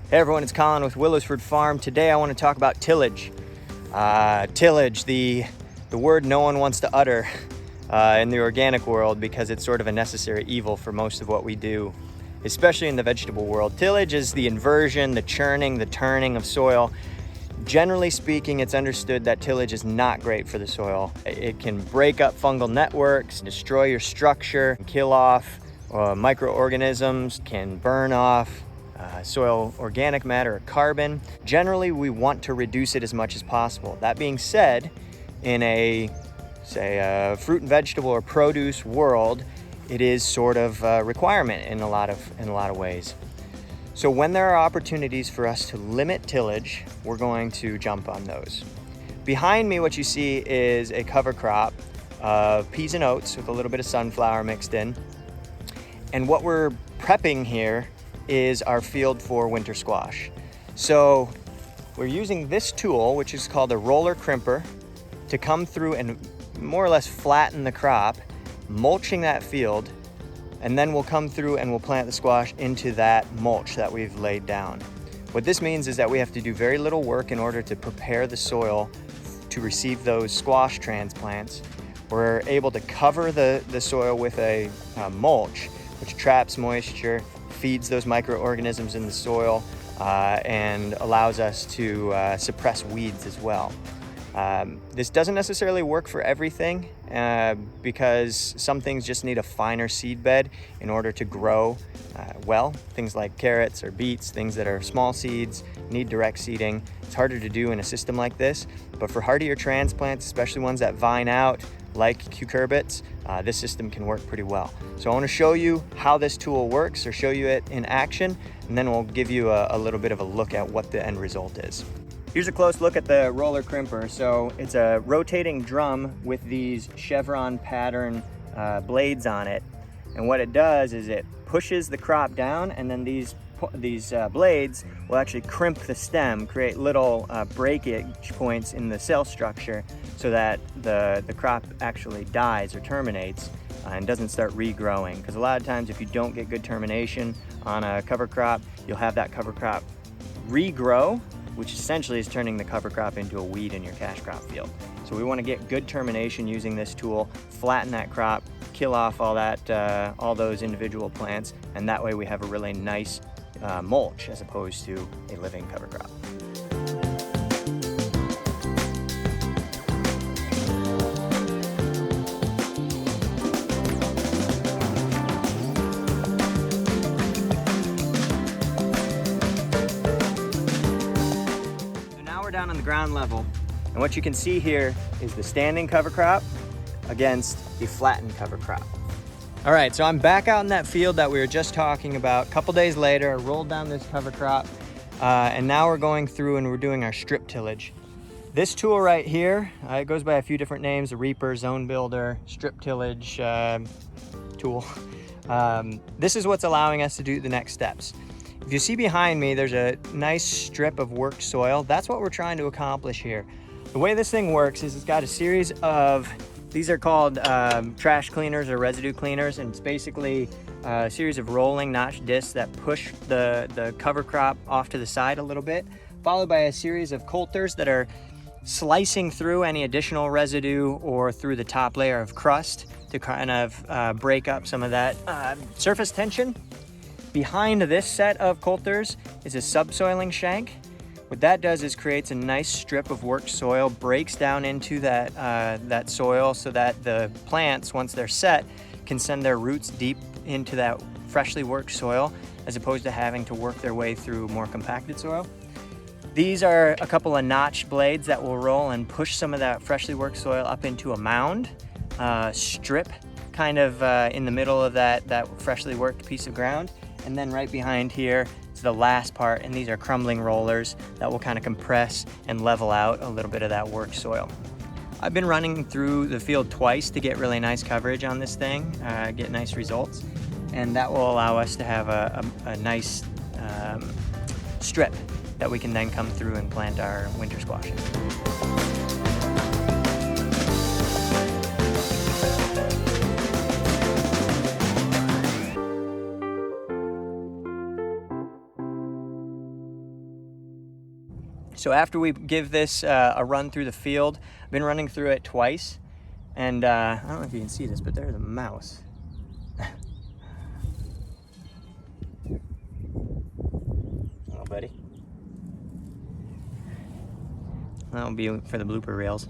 Hey everyone, it's Collin with Willowsford Farm. Today I want to talk about tillage. Tillage, the word no one wants to utter in the organic world because it's sort of a necessary evil for most of what we do, especially in the vegetable world. Tillage is the inversion, the churning, the turning of soil. Generally speaking, it's understood that tillage is not great for the soil. It can break up fungal networks, destroy your structure, kill off microorganisms, can burn off soil organic matter or carbon. Generally, we want to reduce it as much as possible. That being said, in a fruit and vegetable or produce world, it is sort of a requirement in a lot of ways. So when there are opportunities for us to limit tillage, we're going to jump on those. Behind me, what you see is a cover crop of peas and oats with a little bit of sunflower mixed in. And what we're prepping here is our field for winter squash. So we're using this tool, which is called a roller-crimper, to come through and more or less flatten the crop, mulching that field, and then we'll come through and we'll plant the squash into that mulch that we've laid down. What this means is that we have to do very little work in order to prepare the soil to receive those squash transplants. We're able to cover the soil with a mulch, which traps moisture, feeds those microorganisms in the soil, and allows us to suppress weeds as well. This doesn't necessarily work for everything because some things just need a finer seed bed in order to grow well. Things like carrots or beets, things that are small seeds, need direct seeding. It's harder to do in a system like this, but for hardier transplants, especially ones that vine out, like cucurbits, this system can work pretty well. So I want to show you how this tool works, or show you it in action, and then we'll give you a little bit of a look at what the end result is. Here's a close look at the roller crimper. So it's a rotating drum with these chevron pattern blades on it. And what it does is it pushes the crop down, and then these blades will actually crimp the stem, create little breakage points in the cell structure so that the crop actually dies or terminates and doesn't start regrowing. Because a lot of times if you don't get good termination on a cover crop, you'll have that cover crop regrow, which essentially is turning the cover crop into a weed in your cash crop field. So we want to get good termination using this tool, flatten that crop, kill off all those individual plants, and that way we have a really nice mulch as opposed to a living cover crop. So now we're down on the ground level, and what you can see here is the standing cover crop against the flattened cover crop. All right, so I'm back out in that field that we were just talking about. A couple days later, I rolled down this cover crop, and now we're going through and we're doing our strip tillage. This tool right here, it goes by a few different names: a reaper, zone builder, strip tillage tool. This is what's allowing us to do the next steps. If you see behind me, there's a nice strip of worked soil. That's what we're trying to accomplish here. The way this thing works is it's got a series of, these are called trash cleaners or residue cleaners, and it's basically a series of rolling notch discs that push the cover crop off to the side a little bit, followed by a series of coulters that are slicing through any additional residue or through the top layer of crust to kind of break up some of that surface tension. Behind this set of coulters is a subsoiling shank. What that does is creates a nice strip of worked soil, breaks down into that soil so that the plants, once they're set, can send their roots deep into that freshly worked soil, as opposed to having to work their way through more compacted soil. These are a couple of notch blades that will roll and push some of that freshly worked soil up into a mound, strip kind of in the middle of that freshly worked piece of ground. And then right behind here is the last part, and these are crumbling rollers that will kind of compress and level out a little bit of that worked soil. I've been running through the field twice to get really nice coverage on this thing, get nice results, and that will allow us to have a nice strip that we can then come through and plant our winter squash in. So after we give this a run through the field, I've been running through it twice, and I don't know if you can see this, but there's a mouse. Oh, buddy. That'll be for the blooper reels.